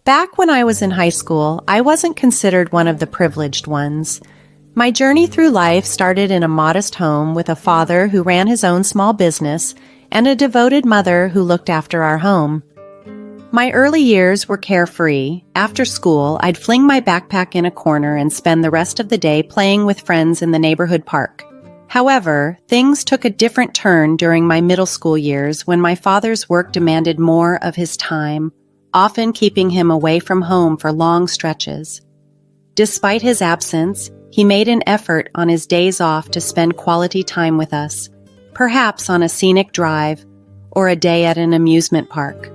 Back when I was in high school, I wasn't considered one of the privileged ones. My journey through life started in a modest home with a father who ran his own small business and a devoted mother who looked after our home. My early years were carefree. After school, I'd fling my backpack in a corner and spend the rest of the day playing with friends in the neighborhood park. However, things took a different turn during my middle school years when my father's work demanded more of his time, often keeping him away from home for long stretches. Despite his absence, he made an effort on his days off to spend quality time with us, perhaps on a scenic drive or a day at an amusement park.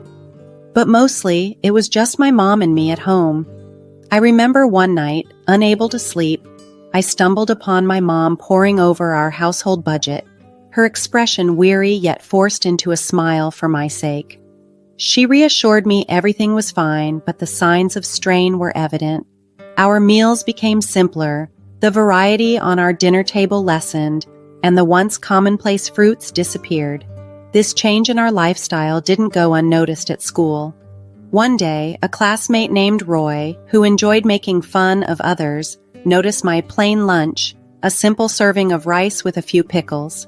But mostly, it was just my mom and me at home. I remember one night, unable to sleep, I stumbled upon my mom poring over our household budget, her expression weary yet forced into a smile for my sake. She reassured me everything was fine, but the signs of strain were evident. Our meals became simpler, the variety on our dinner table lessened, and the once commonplace fruits disappeared. This change in our lifestyle didn't go unnoticed at school. One day, a classmate named Roy, who enjoyed making fun of others, noticed my plain lunch, a simple serving of rice with a few pickles.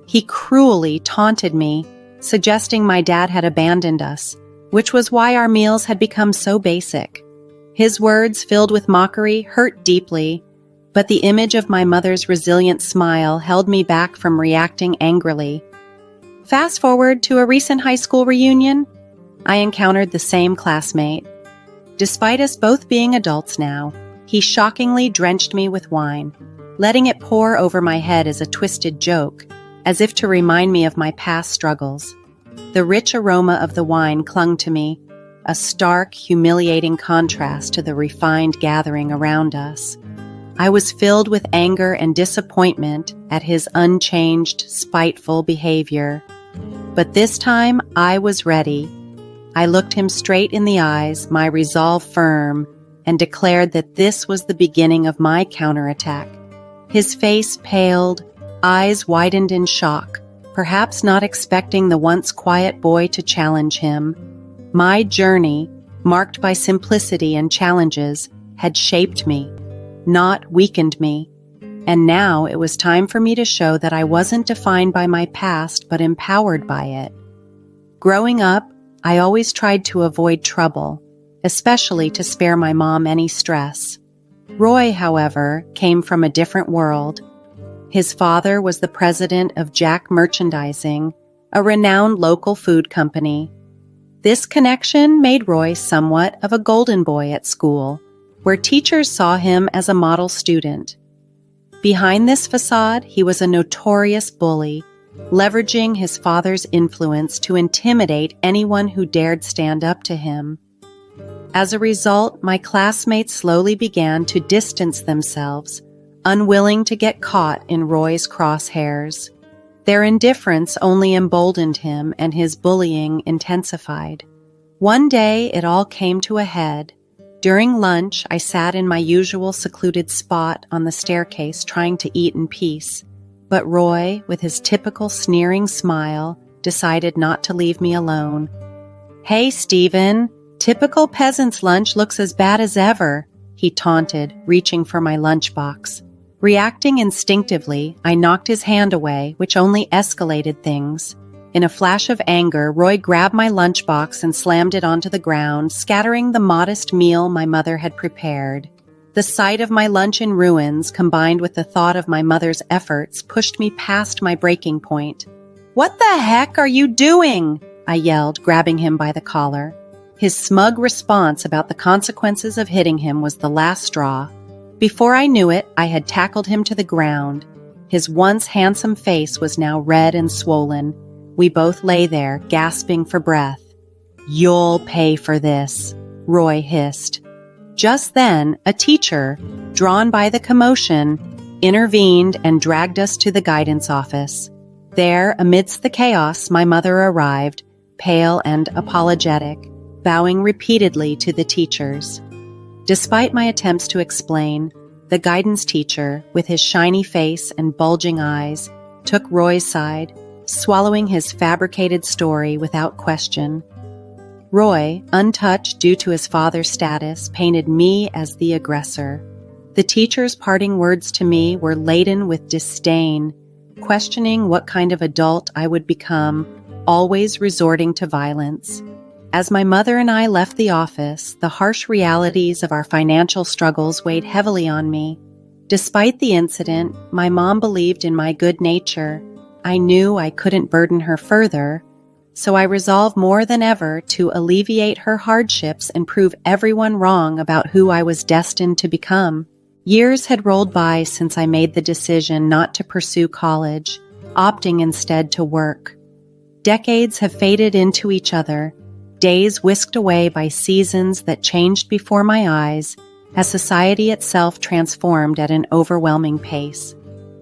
He cruelly taunted me, suggesting my dad had abandoned us, which was why our meals had become so basic. His words, filled with mockery, hurt deeply, but the image of my mother's resilient smile held me back from reacting angrily. Fast forward to a recent high school reunion, I encountered the same classmate. Despite us both being adults now, he shockingly drenched me with wine, letting it pour over my head as a twisted joke, as if to remind me of my past struggles. The rich aroma of the wine clung to me, a stark, humiliating contrast to the refined gathering around us. I was filled with anger and disappointment at his unchanged, spiteful behavior. But this time, I was ready. I looked him straight in the eyes, my resolve firm, and declared that this was the beginning of my counterattack. His face paled, eyes widened in shock, perhaps not expecting the once quiet boy to challenge him. My journey, marked by simplicity and challenges, had shaped me, not weakened me. And now it was time for me to show that I wasn't defined by my past, but empowered by it. Growing up, I always tried to avoid trouble, especially to spare my mom any stress. Roy, however, came from a different world. His father was the president of Jack Merchandising, a renowned local food company. This connection made Roy somewhat of a golden boy at school, where teachers saw him as a model student. Behind this facade, he was a notorious bully, leveraging his father's influence to intimidate anyone who dared stand up to him. As a result, my classmates slowly began to distance themselves, unwilling to get caught in Roy's crosshairs. Their indifference only emboldened him, and his bullying intensified. One day, it all came to a head. During lunch, I sat in my usual secluded spot on the staircase trying to eat in peace, but Roy, with his typical sneering smile, decided not to leave me alone. "Hey, Stephen, typical peasant's lunch looks as bad as ever," he taunted, reaching for my lunchbox. Reacting instinctively, I knocked his hand away, which only escalated things. In a flash of anger, Roy grabbed my lunchbox and slammed it onto the ground, scattering the modest meal my mother had prepared. The sight of my lunch in ruins, combined with the thought of my mother's efforts, pushed me past my breaking point. "What the heck are you doing?" I yelled, grabbing him by the collar. His smug response about the consequences of hitting him was the last straw. Before I knew it, I had tackled him to the ground. His once handsome face was now red and swollen. We both lay there, gasping for breath. "You'll pay for this," Roy hissed. Just then, a teacher, drawn by the commotion, intervened and dragged us to the guidance office. There, amidst the chaos, my mother arrived, pale and apologetic, bowing repeatedly to the teachers. Despite my attempts to explain, the guidance teacher, with his shiny face and bulging eyes, took Roy's side, swallowing his fabricated story without question. Roy, untouched due to his father's status, painted me as the aggressor. The teacher's parting words to me were laden with disdain, questioning what kind of adult I would become, always resorting to violence. As my mother and I left the office, the harsh realities of our financial struggles weighed heavily on me. Despite the incident, my mom believed in my good nature. I knew I couldn't burden her further, so I resolved more than ever to alleviate her hardships and prove everyone wrong about who I was destined to become. Years had rolled by since I made the decision not to pursue college, opting instead to work. Decades have faded into each other, days whisked away by seasons that changed before my eyes as society itself transformed at an overwhelming pace.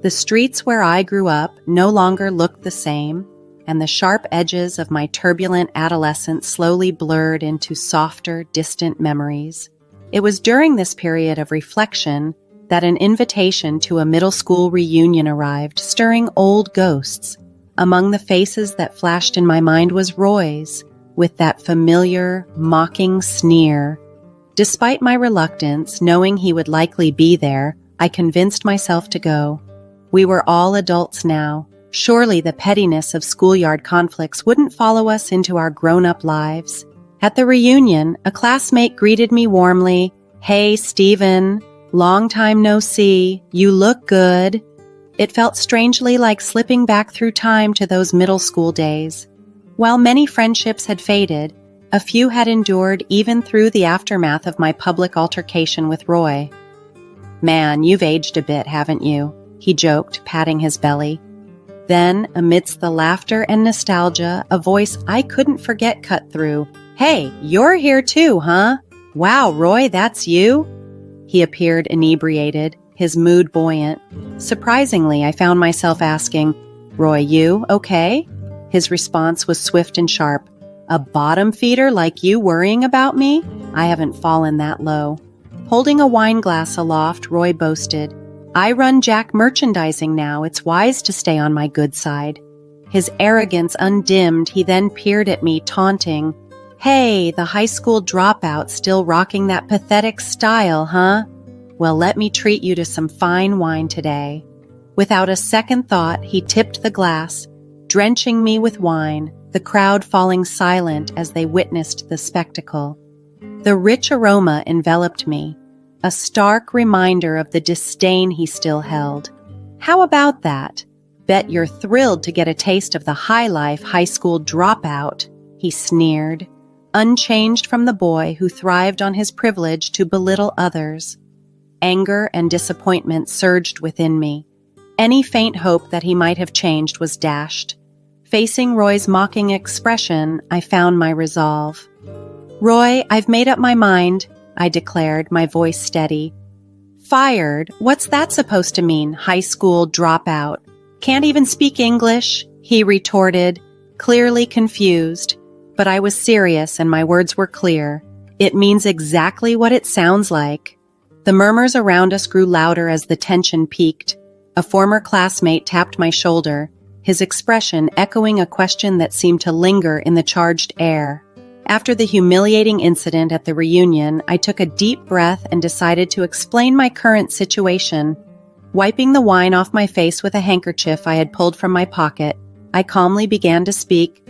The streets where I grew up no longer looked the same, and the sharp edges of my turbulent adolescence slowly blurred into softer, distant memories. It was during this period of reflection that an invitation to a middle school reunion arrived, stirring old ghosts. Among the faces that flashed in my mind was Roy's, with that familiar, mocking sneer. Despite my reluctance, knowing he would likely be there, I convinced myself to go. We were all adults now. Surely the pettiness of schoolyard conflicts wouldn't follow us into our grown-up lives. At the reunion, a classmate greeted me warmly. "Hey, Steven, long time no see. You look good." It felt strangely like slipping back through time to those middle school days. While many friendships had faded, a few had endured even through the aftermath of my public altercation with Roy. "Man, you've aged a bit, haven't you?" he joked, patting his belly. Then, amidst the laughter and nostalgia, a voice I couldn't forget cut through. "Hey, you're here too, huh? Wow, Roy, that's you?" He appeared inebriated, his mood buoyant. Surprisingly, I found myself asking, "Roy, you okay?" His response was swift and sharp. "A bottom feeder like you worrying about me? I haven't fallen that low." Holding a wine glass aloft, Roy boasted, "I run Jack merchandising now. It's wise to stay on my good side." His arrogance undimmed, he then peered at me, taunting, "Hey, the high school dropout still rocking that pathetic style, huh? Well, let me treat you to some fine wine today." Without a second thought, he tipped the glass, drenching me with wine, the crowd falling silent as they witnessed the spectacle. The rich aroma enveloped me, a stark reminder of the disdain he still held. "How about that? Bet you're thrilled to get a taste of the high-life high school dropout," he sneered, unchanged from the boy who thrived on his privilege to belittle others. Anger and disappointment surged within me. Any faint hope that he might have changed was dashed. Facing Roy's mocking expression, I found my resolve. "Roy, I've made up my mind," I declared, my voice steady. "Fired? What's that supposed to mean, high school dropout? Can't even speak English?" he retorted, clearly confused. But I was serious and my words were clear. "It means exactly what it sounds like." The murmurs around us grew louder as the tension peaked. A former classmate tapped my shoulder, his expression echoing a question that seemed to linger in the charged air. After the humiliating incident at the reunion, I took a deep breath and decided to explain my current situation. Wiping the wine off my face with a handkerchief I had pulled from my pocket, I calmly began to speak.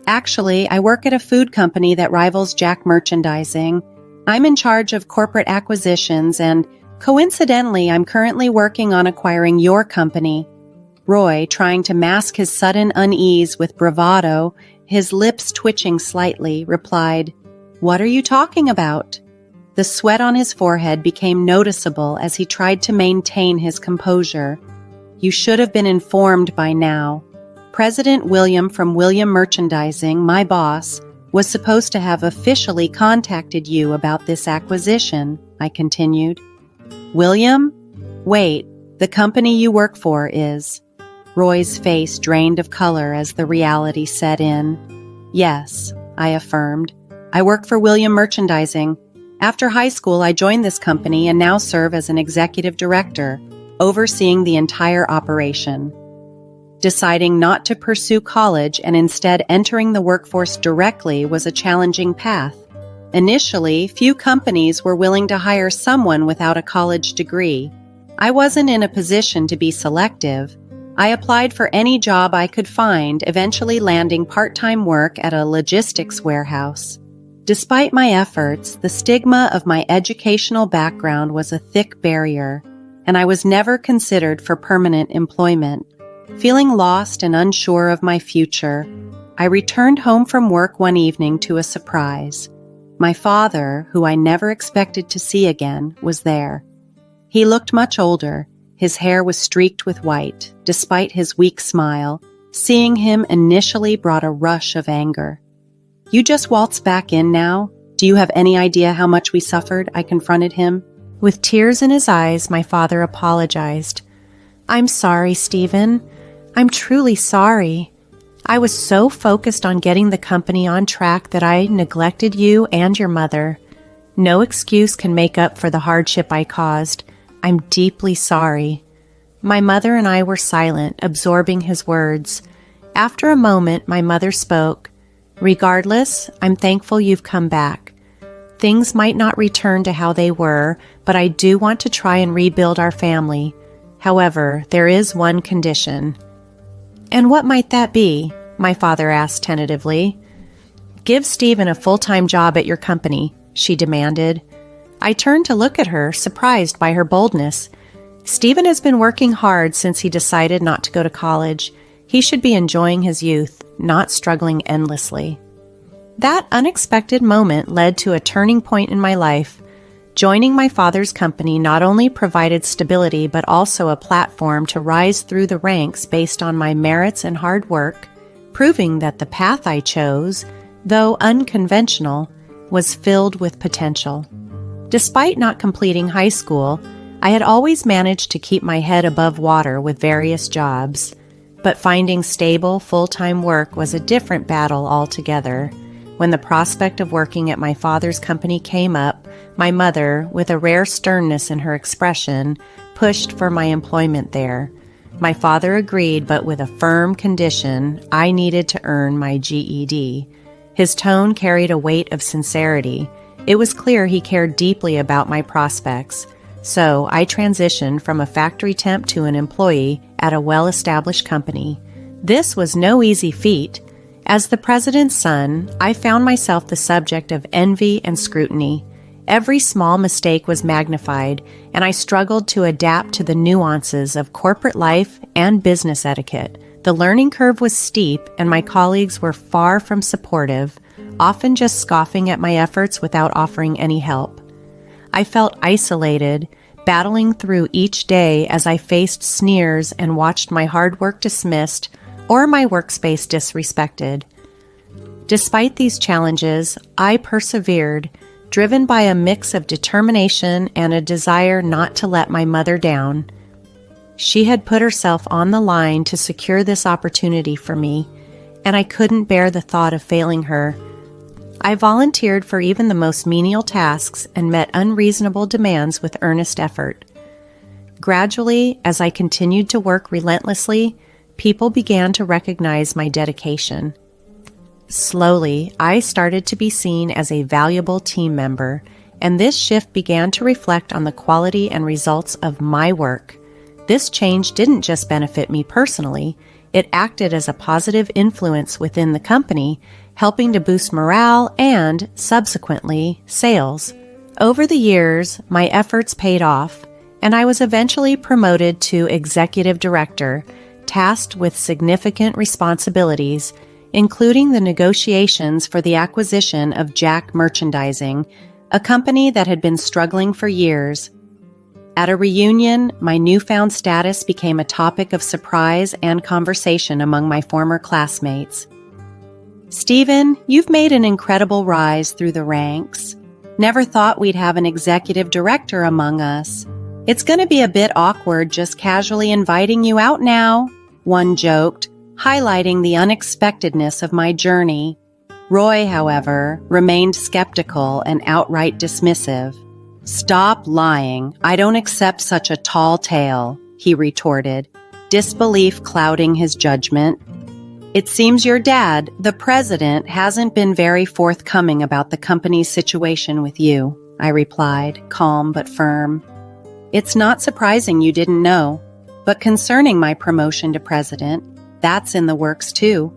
"Actually, I work at a food company that rivals Jack Merchandising. I'm in charge of corporate acquisitions and, coincidentally, I'm currently working on acquiring your company." Roy, trying to mask his sudden unease with bravado, his lips twitching slightly, replied, "What are you talking about?" The sweat on his forehead became noticeable as he tried to maintain his composure. "You should have been informed by now. President William from William Merchandising, my boss, was supposed to have officially contacted you about this acquisition," I continued. "William? Wait, the company you work for is..." Roy's face drained of color as the reality set in. "Yes," I affirmed. "I work for William Merchandising. After high school, I joined this company and now serve as an executive director, overseeing the entire operation." Deciding not to pursue college and instead entering the workforce directly was a challenging path. Initially, few companies were willing to hire someone without a college degree. I wasn't in a position to be selective. I applied for any job I could find, eventually landing part-time work at a logistics warehouse. Despite my efforts, the stigma of my educational background was a thick barrier, and I was never considered for permanent employment. Feeling lost and unsure of my future, I returned home from work one evening to a surprise. My father, who I never expected to see again, was there. He looked much older. His hair was streaked with white, despite his weak smile. Seeing him initially brought a rush of anger. "You just waltz back in now? Do you have any idea how much we suffered?" I confronted him. With tears in his eyes, my father apologized. "I'm sorry, Stephen. I'm truly sorry. I was so focused on getting the company on track that I neglected you and your mother. No excuse can make up for the hardship I caused. I'm deeply sorry." My mother and I were silent, absorbing his words. After a moment, my mother spoke. "Regardless, I'm thankful you've come back. Things might not return to how they were, but I do want to try and rebuild our family. However, there is one condition." "And what might that be?" my father asked tentatively. "Give Stephen a full-time job at your company," she demanded. I turned to look at her, surprised by her boldness. Stephen has been working hard since he decided not to go to college. He should be enjoying his youth, not struggling endlessly. That unexpected moment led to a turning point in my life. Joining my father's company not only provided stability but also a platform to rise through the ranks based on my merits and hard work, proving that the path I chose, though unconventional, was filled with potential. Despite not completing high school, I had always managed to keep my head above water with various jobs. But finding stable, full-time work was a different battle altogether. When the prospect of working at my father's company came up, my mother, with a rare sternness in her expression, pushed for my employment there. My father agreed, but with a firm condition: I needed to earn my GED. His tone carried a weight of sincerity. It was clear he cared deeply about my prospects. So I transitioned from a factory temp to an employee at a well-established company. This was no easy feat. As the president's son, I found myself the subject of envy and scrutiny. Every small mistake was magnified, and I struggled to adapt to the nuances of corporate life and business etiquette. The learning curve was steep, and my colleagues were far from supportive, often just scoffing at my efforts without offering any help. I felt isolated, battling through each day as I faced sneers and watched my hard work dismissed or my workspace disrespected. Despite these challenges, I persevered, driven by a mix of determination and a desire not to let my mother down. She had put herself on the line to secure this opportunity for me, and I couldn't bear the thought of failing her. I volunteered for even the most menial tasks and met unreasonable demands with earnest effort. Gradually, as I continued to work relentlessly, people began to recognize my dedication. Slowly, I started to be seen as a valuable team member, and this shift began to reflect on the quality and results of my work. This change didn't just benefit me personally, it acted as a positive influence within the company, helping to boost morale and, subsequently, sales. Over the years, my efforts paid off, and I was eventually promoted to executive director, tasked with significant responsibilities, including the negotiations for the acquisition of Jack Merchandising, a company that had been struggling for years. At a reunion, my newfound status became a topic of surprise and conversation among my former classmates. "Stephen, you've made an incredible rise through the ranks. Never thought we'd have an executive director among us. It's going to be a bit awkward just casually inviting you out now," one joked, highlighting the unexpectedness of my journey. Roy, however, remained skeptical and outright dismissive. "Stop lying. I don't accept such a tall tale," he retorted. disbelief clouding his judgment. "It seems your dad, the president, hasn't been very forthcoming about the company's situation with you," I replied, calm but firm. "It's not surprising you didn't know, but concerning my promotion to president, that's in the works too."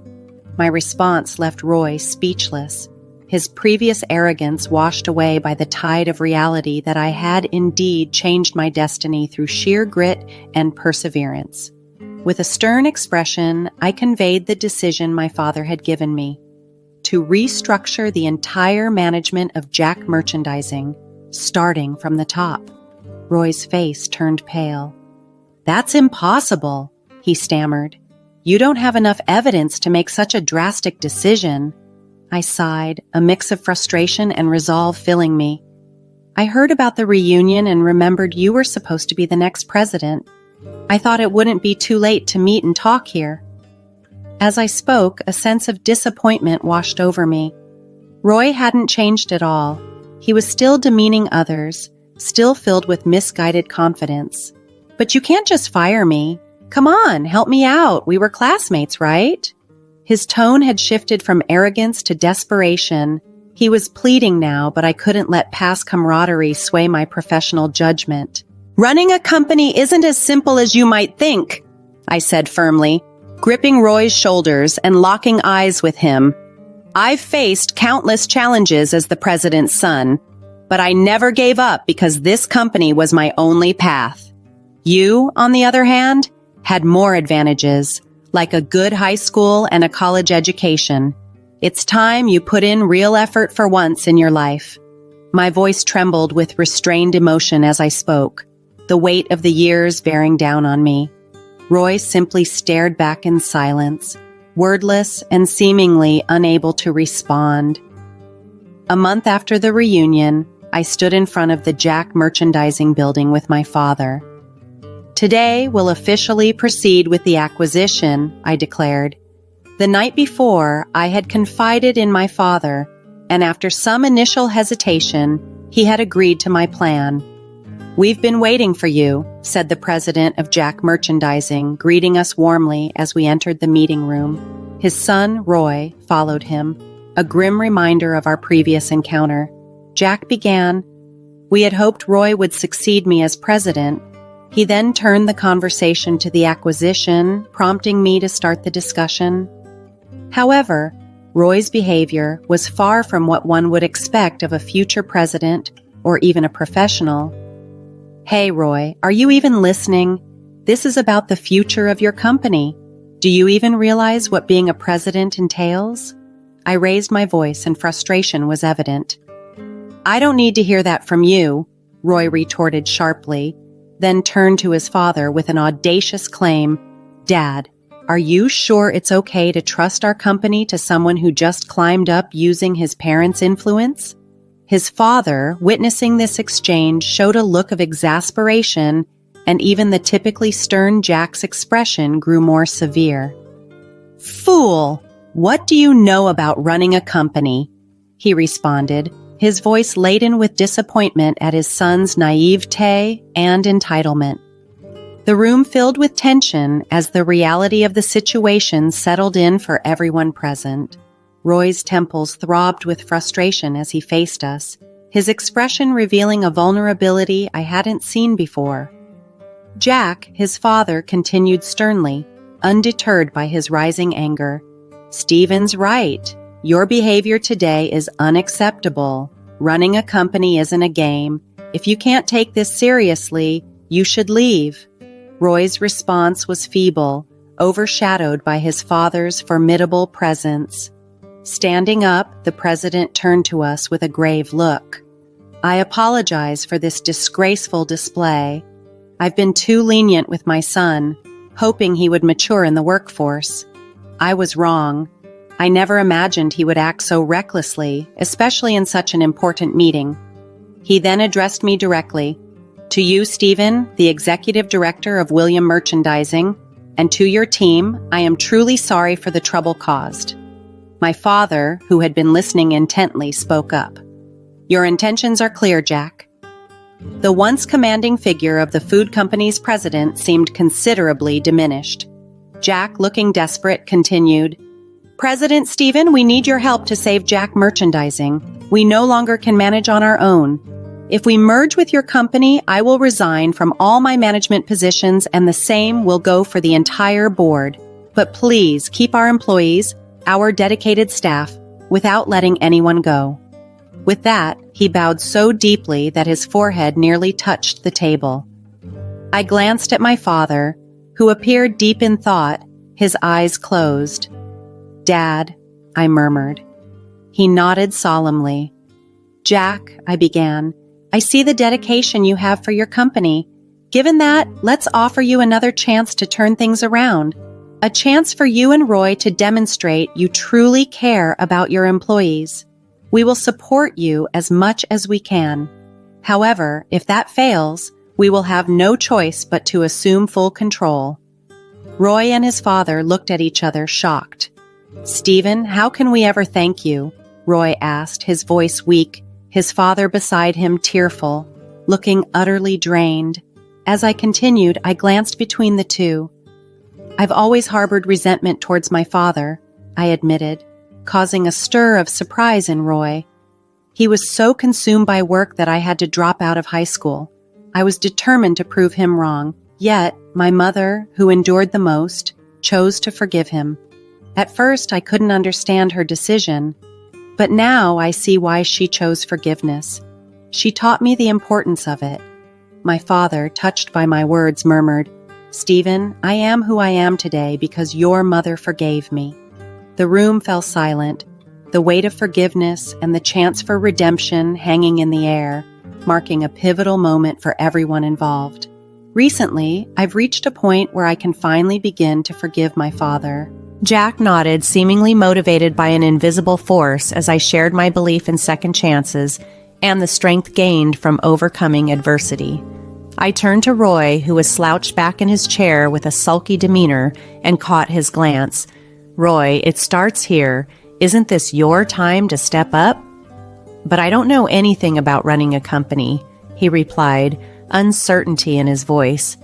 My response left Roy speechless, his previous arrogance washed away by the tide of reality that I had indeed changed my destiny through sheer grit and perseverance. With a stern expression, I conveyed the decision my father had given me, to restructure the entire management of Jack Merchandising, starting from the top. Roy's face turned pale. "That's impossible," he stammered. "You don't have enough evidence to make such a drastic decision." I sighed, a mix of frustration and resolve filling me. "I heard about the reunion and remembered you were supposed to be the next president. I thought it wouldn't be too late to meet and talk here." As I spoke, a sense of disappointment washed over me. Roy hadn't changed at all. He was still demeaning others, still filled with misguided confidence. "But you can't just fire me. Come on, help me out. We were classmates, right?" His tone had shifted from arrogance to desperation. He was pleading now, but I couldn't let past camaraderie sway my professional judgment. "Running a company isn't as simple as you might think," I said firmly, gripping Roy's shoulders and locking eyes with him. "I've faced countless challenges as the president's son, but I never gave up because this company was my only path. You, on the other hand, had more advantages, like a good high school and a college education. It's time you put in real effort for once in your life." My voice trembled with restrained emotion as I spoke, the weight of the years bearing down on me. Roy simply stared back in silence, wordless and seemingly unable to respond. A month after the reunion, I stood in front of the Jack Merchandising building with my father. "Today we'll officially proceed with the acquisition," I declared. The night before, I had confided in my father, and after some initial hesitation, he had agreed to my plan. "We've been waiting for you," said the president of Jack Merchandising, greeting us warmly as we entered the meeting room. His son, Roy, followed him, a grim reminder of our previous encounter. Jack began, "We had hoped Roy would succeed me as president." He then turned the conversation to the acquisition, prompting me to start the discussion. However, Roy's behavior was far from what one would expect of a future president or even a professional. "Hey, Roy, are you even listening? This is about the future of your company. Do you even realize what being a president entails?" I raised my voice and frustration was evident. "I don't need to hear that from you," Roy retorted sharply, then turned to his father with an audacious claim. "Dad, are you sure it's okay to trust our company to someone who just climbed up using his parents' influence?" His father, witnessing this exchange, showed a look of exasperation, and even the typically stern Jack's expression grew more severe. "Fool! What do you know about running a company?" he responded, his voice laden with disappointment at his son's naivete and entitlement. The room filled with tension as the reality of the situation settled in for everyone present. Roy's temples throbbed with frustration as he faced us, his expression revealing a vulnerability I hadn't seen before. Jack, his father, continued sternly, undeterred by his rising anger. "Stephen's right. Your behavior today is unacceptable. Running a company isn't a game. If you can't take this seriously, you should leave." Roy's response was feeble, overshadowed by his father's formidable presence. Standing up, the president turned to us with a grave look. "I apologize for this disgraceful display. I've been too lenient with my son, hoping he would mature in the workforce. I was wrong. I never imagined he would act so recklessly, especially in such an important meeting." He then addressed me directly. "To you, Stephen, the executive director of William Merchandising, and to your team, I am truly sorry for the trouble caused." My father, who had been listening intently, spoke up. "Your intentions are clear, Jack. The once commanding figure of the food company's president seemed considerably diminished. Jack, looking desperate, continued, "President Stephen, we need your help to save Jack Merchandising. We no longer can manage on our own. If we merge with your company, I will resign from all my management positions and the same will go for the entire board. But please keep our employees, our dedicated staff, without letting anyone go." With that, he bowed so deeply that his forehead nearly touched the table. I glanced at my father, who appeared deep in thought, his eyes closed. "Dad," I murmured. He nodded solemnly. "Jack," I began, "I see the dedication you have for your company. Given that, let's offer you another chance to turn things around. A chance for you and Roy to demonstrate you truly care about your employees. We will support you as much as we can. However, if that fails, we will have no choice but to assume full control." Roy and his father looked at each other, shocked. "Stephen, how can we ever thank you?" Roy asked, his voice weak, his father beside him tearful, looking utterly drained. As I continued, I glanced between the two. "I've always harbored resentment towards my father," I admitted, causing a stir of surprise in Roy. "He was so consumed by work that I had to drop out of high school. I was determined to prove him wrong, yet my mother, who endured the most, chose to forgive him. At first, I couldn't understand her decision, but now I see why she chose forgiveness. She taught me the importance of it." My father, touched by my words, murmured, "Stephen, I am who I am today because your mother forgave me." The room fell silent, the weight of forgiveness and the chance for redemption hanging in the air, marking a pivotal moment for everyone involved. Recently, I've reached a point where I can finally begin to forgive my father. Jack nodded, seemingly motivated by an invisible force as I shared my belief in second chances and the strength gained from overcoming adversity. I turned to Roy, who was slouched back in his chair with a sulky demeanor, and caught his glance. "Roy, it starts here. Isn't this your time to step up?" "But I don't know anything about running a company," he replied, uncertainty in his voice.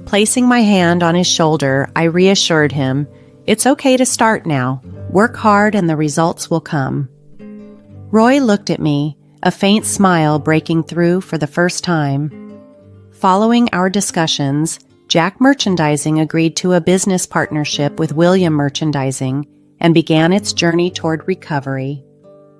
Placing my hand on his shoulder, I reassured him, "It's okay to start now. Work hard and the results will come." Roy looked at me, a faint smile breaking through for the first time. Following our discussions, Jack Merchandising agreed to a business partnership with William Merchandising and began its journey toward recovery.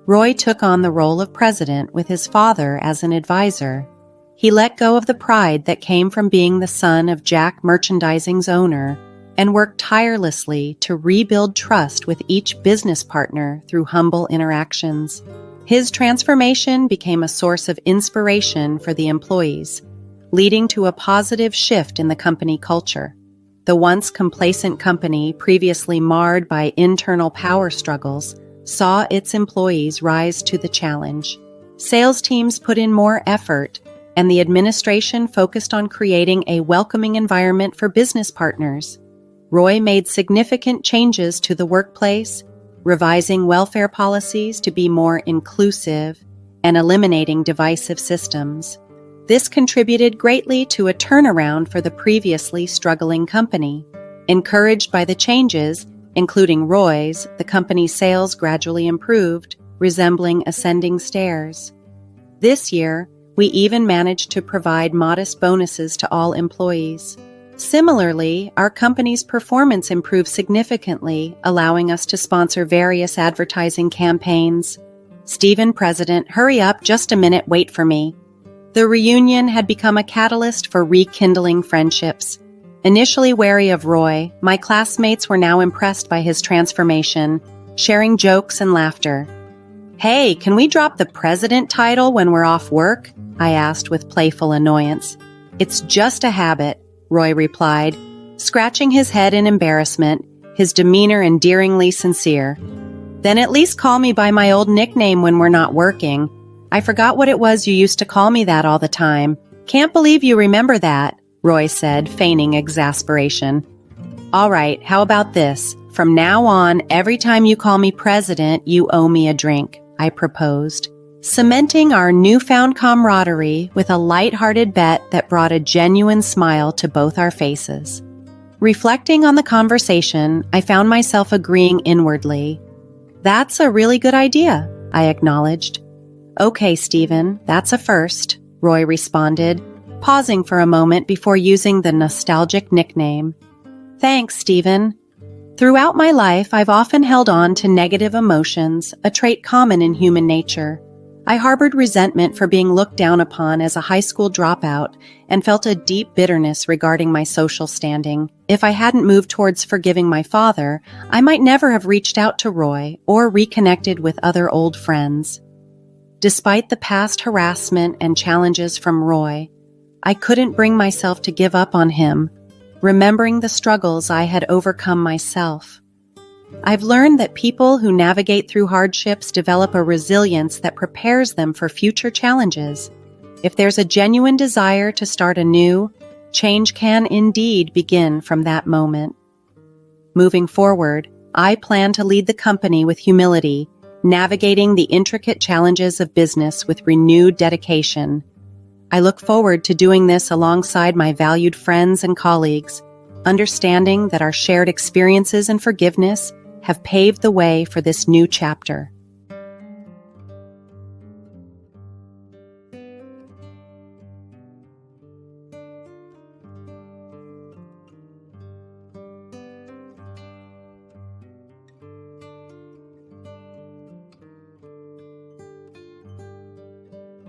Roy took on the role of president with his father as an advisor. He let go of the pride that came from being the son of Jack Merchandising's owner and worked tirelessly to rebuild trust with each business partner through humble interactions. His transformation became a source of inspiration for the employees, leading to a positive shift in the company culture. The once complacent company, previously marred by internal power struggles, saw its employees rise to the challenge. Sales teams put in more effort, and the administration focused on creating a welcoming environment for business partners. Roy made significant changes to the workplace, revising welfare policies to be more inclusive and eliminating divisive systems. This contributed greatly to a turnaround for the previously struggling company. Encouraged by the changes, including Roy's, the company's sales gradually improved, resembling ascending stairs. This year, we even managed to provide modest bonuses to all employees. Similarly, our company's performance improved significantly, allowing us to sponsor various advertising campaigns. "Stephen, President, hurry up, just a minute, wait for me." The reunion had become a catalyst for rekindling friendships. Initially wary of Roy, my classmates were now impressed by his transformation, sharing jokes and laughter. "Hey, can we drop the president title when we're off work?" I asked with playful annoyance. "It's just a habit," Roy replied, scratching his head in embarrassment, his demeanor endearingly sincere. "Then at least call me by my old nickname when we're not working. I forgot what it was you used to call me that all the time. Can't believe you remember that," Roy said, feigning exasperation. "All right, how about this? From now on, every time you call me president, you owe me a drink," I proposed. cementing our newfound camaraderie with a light-hearted bet that brought a genuine smile to both our faces. Reflecting on the conversation, I found myself agreeing inwardly. "That's a really good idea," I acknowledged. "Okay, Stephen, that's a first," Roy responded, pausing for a moment before using the nostalgic nickname. "Thanks, Stephen." Throughout my life, I've often held on to negative emotions, a trait common in human nature. I harbored resentment for being looked down upon as a high school dropout and felt a deep bitterness regarding my social standing. If I hadn't moved towards forgiving my father, I might never have reached out to Roy or reconnected with other old friends. Despite the past harassment and challenges from Roy, I couldn't bring myself to give up on him, remembering the struggles I had overcome myself. I've learned that people who navigate through hardships develop a resilience that prepares them for future challenges. If there's a genuine desire to start anew, change can indeed begin from that moment. Moving forward, I plan to lead the company with humility, navigating the intricate challenges of business with renewed dedication. I look forward to doing this alongside my valued friends and colleagues, understanding that our shared experiences and forgiveness have paved the way for this new chapter.